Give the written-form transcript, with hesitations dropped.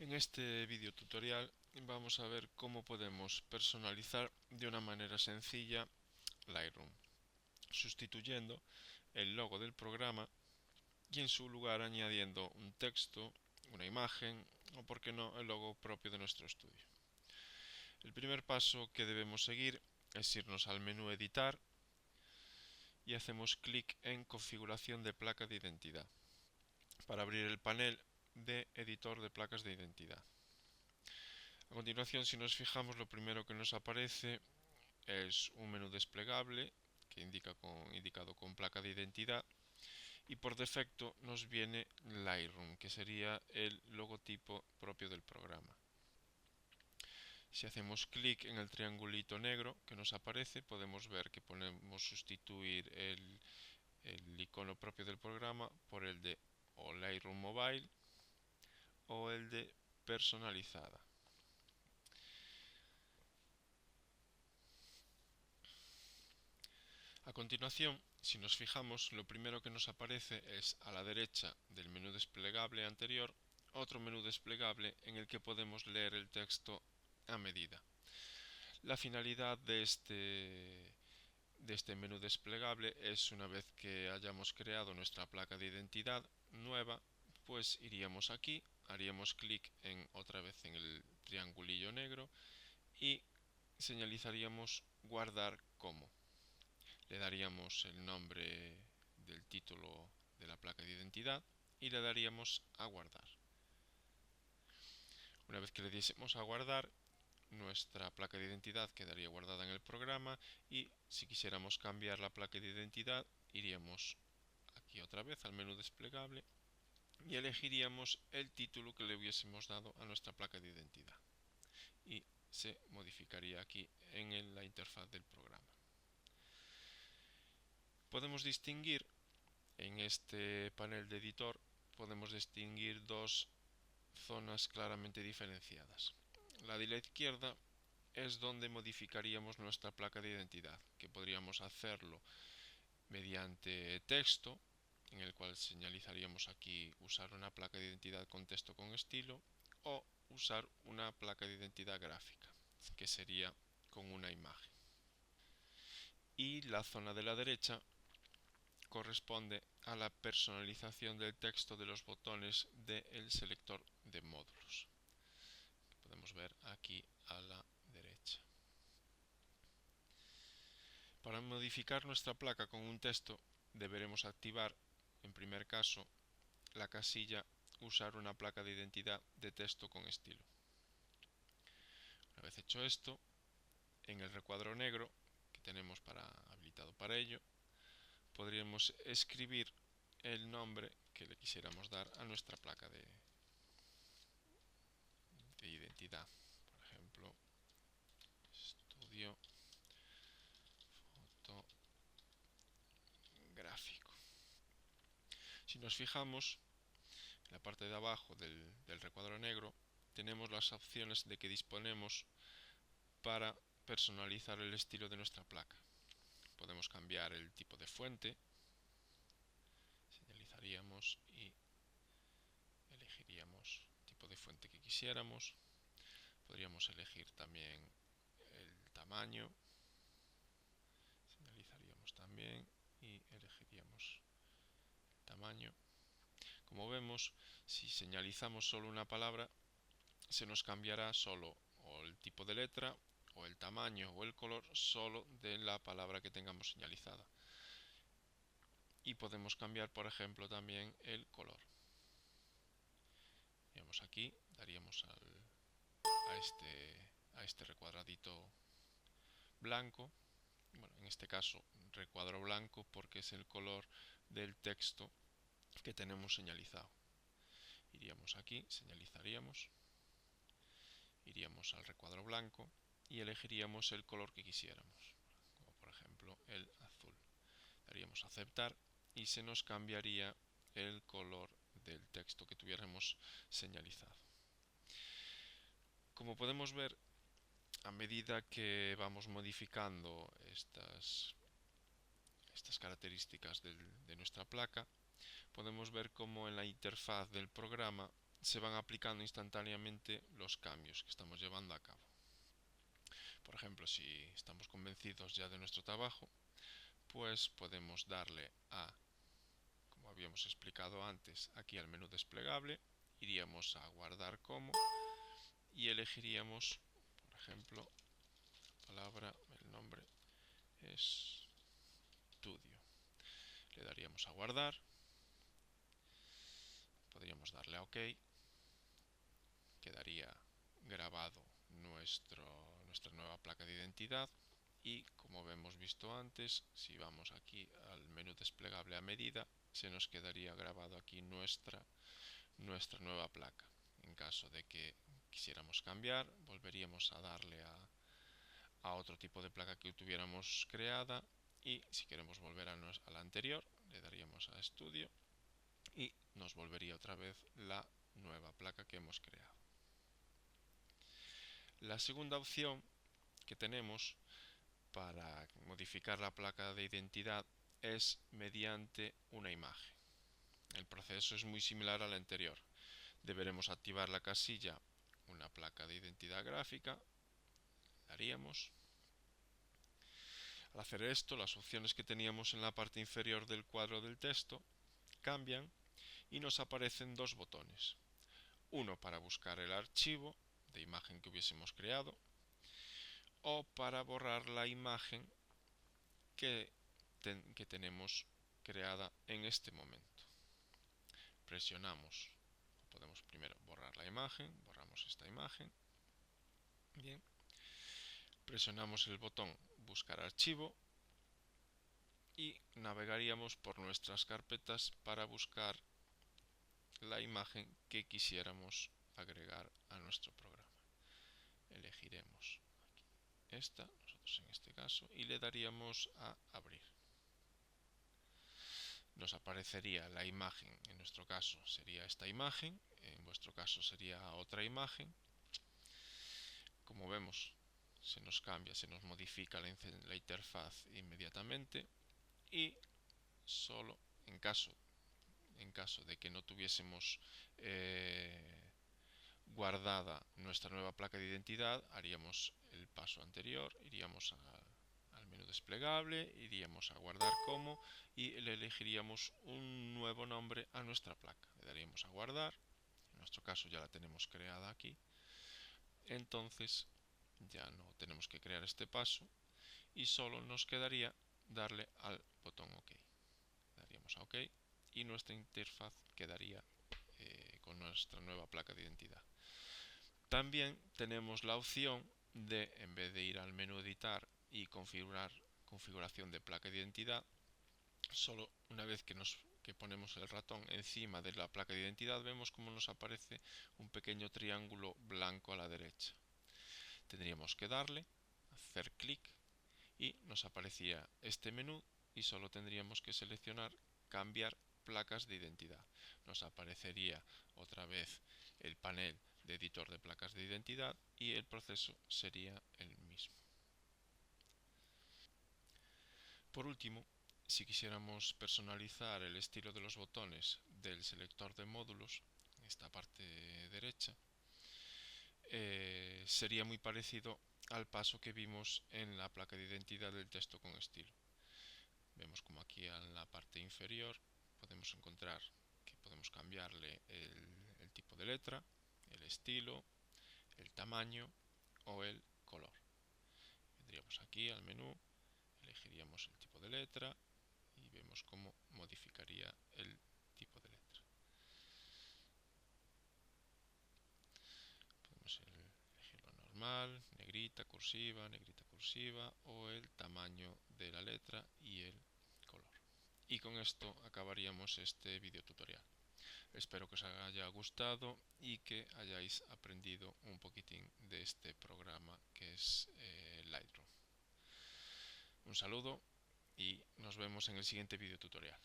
En este video tutorial vamos a ver cómo podemos personalizar de una manera sencilla Lightroom, sustituyendo el logo del programa y en su lugar añadiendo un texto, una imagen o, por qué no, el logo propio de nuestro estudio. El primer paso que debemos seguir es irnos al menú Editar y hacemos clic en Configuración de placa de identidad para abrir el panel de Editor de placas de identidad. A continuación, si nos fijamos, lo primero que nos aparece es un menú desplegable que indicado con placa de identidad, y por defecto nos viene Lightroom, que sería el logotipo propio del programa. Si hacemos clic en el triangulito negro que nos aparece, podemos ver que podemos sustituir el icono propio del programa por el de o Lightroom Mobile o el de personalizada. A continuación, si nos fijamos, lo primero que nos aparece es a la derecha del menú desplegable anterior otro menú desplegable en el que podemos leer el texto a medida. La finalidad de este menú desplegable es, una vez que hayamos creado nuestra placa de identidad nueva, pues iríamos aquí, haríamos clic otra vez en el triangulillo negro y señalizaríamos guardar como. Le daríamos el nombre del título de la placa de identidad y le daríamos a guardar. Una vez que le diésemos a guardar, nuestra placa de identidad quedaría guardada en el programa, y si quisiéramos cambiar la placa de identidad, iríamos aquí otra vez al menú desplegable y elegiríamos el título que le hubiésemos dado a nuestra placa de identidad y se modificaría aquí en la interfaz del programa. Podemos distinguir en este panel de editor, podemos distinguir dos zonas claramente diferenciadas. La de la izquierda es donde modificaríamos nuestra placa de identidad, que podríamos hacerlo mediante texto, en el cual señalizaríamos aquí usar una placa de identidad con texto con estilo, o usar una placa de identidad gráfica, que sería con una imagen. Y la zona de la derecha corresponde a la personalización del texto de los botones del selector de módulos, que podemos ver aquí a la derecha. Para modificar nuestra placa con un texto, deberemos activar, en primer caso, la casilla Usar una placa de identidad de texto con estilo. Una vez hecho esto, en el recuadro negro que tenemos habilitado para ello, podríamos escribir el nombre que le quisiéramos dar a nuestra placa de identidad. Por ejemplo, estudio fotográfico. Si nos fijamos, en la parte de abajo del recuadro negro tenemos las opciones de que disponemos para personalizar el estilo de nuestra placa. Podemos cambiar el tipo de fuente, señalizaríamos y elegiríamos el tipo de fuente que quisiéramos. Podríamos elegir también el tamaño, señalizaríamos también y elegiríamos el tamaño. Como vemos, si señalizamos solo una palabra, se nos cambiará solo o el tipo de letra o el tamaño o el color solo de la palabra que tengamos señalizada. Y podemos cambiar, por ejemplo, también el color. Digamos aquí, daríamos a este recuadradito blanco. Bueno, en este caso recuadro blanco porque es el color del texto que tenemos señalizado. Iríamos aquí, señalizaríamos, iríamos al recuadro blanco y elegiríamos el color que quisiéramos, como por ejemplo el azul. Daríamos a aceptar y se nos cambiaría el color del texto que tuviéramos señalizado. Como podemos ver, a medida que vamos modificando estas características de nuestra placa, podemos ver cómo en la interfaz del programa se van aplicando instantáneamente los cambios que estamos llevando a cabo. Por ejemplo, si estamos convencidos ya de nuestro trabajo, pues podemos darle a, como habíamos explicado antes, aquí al menú desplegable, iríamos a guardar como y elegiríamos, por ejemplo, palabra, el nombre es estudio. Le daríamos a guardar, podríamos darle a OK, quedaría grabado nuestra nueva placa de identidad y como hemos visto antes, si vamos aquí al menú desplegable a medida, se nos quedaría grabado aquí nuestra nueva placa. En caso de que quisiéramos cambiar, volveríamos a darle a otro tipo de placa que tuviéramos creada y si queremos volver a la anterior, le daríamos a estudio y nos volvería otra vez la nueva placa que hemos creado. La segunda opción que tenemos para modificar la placa de identidad es mediante una imagen. El proceso es muy similar al anterior. Deberemos activar la casilla una placa de identidad gráfica, daríamos. Al hacer esto, las opciones que teníamos en la parte inferior del cuadro del texto cambian y nos aparecen dos botones. Uno para buscar el archivo de imagen que hubiésemos creado o para borrar la imagen que tenemos creada en este momento. Presionamos, podemos primero borrar la imagen, borramos esta imagen. Bien, presionamos el botón buscar archivo y navegaríamos por nuestras carpetas para buscar la imagen que quisiéramos agregar a nuestro programa. Elegiremos aquí esta, nosotros en este caso, y le daríamos a abrir. Nos aparecería la imagen, en nuestro caso sería esta imagen, en vuestro caso sería otra imagen. Como vemos, se nos cambia, se nos modifica la interfaz inmediatamente y solo en caso de que no tuviésemos guardada nuestra nueva placa de identidad, haríamos el paso anterior, iríamos al menú desplegable, iríamos a guardar como y le elegiríamos un nuevo nombre a nuestra placa. Le daríamos a guardar, en nuestro caso ya la tenemos creada aquí, entonces ya no tenemos que crear este paso y solo nos quedaría darle al botón OK. Daríamos a OK y nuestra interfaz quedaría con nuestra nueva placa de identidad. También tenemos la opción de, en vez de ir al menú editar y configurar configuración de placa de identidad, solo una vez que ponemos el ratón encima de la placa de identidad vemos como nos aparece un pequeño triángulo blanco a la derecha. Tendríamos que darle, hacer clic y nos aparecía este menú y solo tendríamos que seleccionar cambiar placas de identidad. Nos aparecería otra vez el panel de editor de placas de identidad y el proceso sería el mismo. Por último, si quisiéramos personalizar el estilo de los botones del selector de módulos, en esta parte derecha, sería muy parecido al paso que vimos en la placa de identidad del texto con estilo. Vemos como aquí en la parte inferior podemos encontrar que podemos cambiarle el tipo de letra, el estilo, el tamaño o el color. Vendríamos aquí al menú, elegiríamos el tipo de letra y vemos cómo modificaría el tipo de letra. Podemos elegirlo normal, negrita, cursiva o el tamaño de la letra y el color. Y con esto acabaríamos este video tutorial. Espero que os haya gustado y que hayáis aprendido un poquitín de este programa que es Lightroom. Un saludo y nos vemos en el siguiente video tutorial.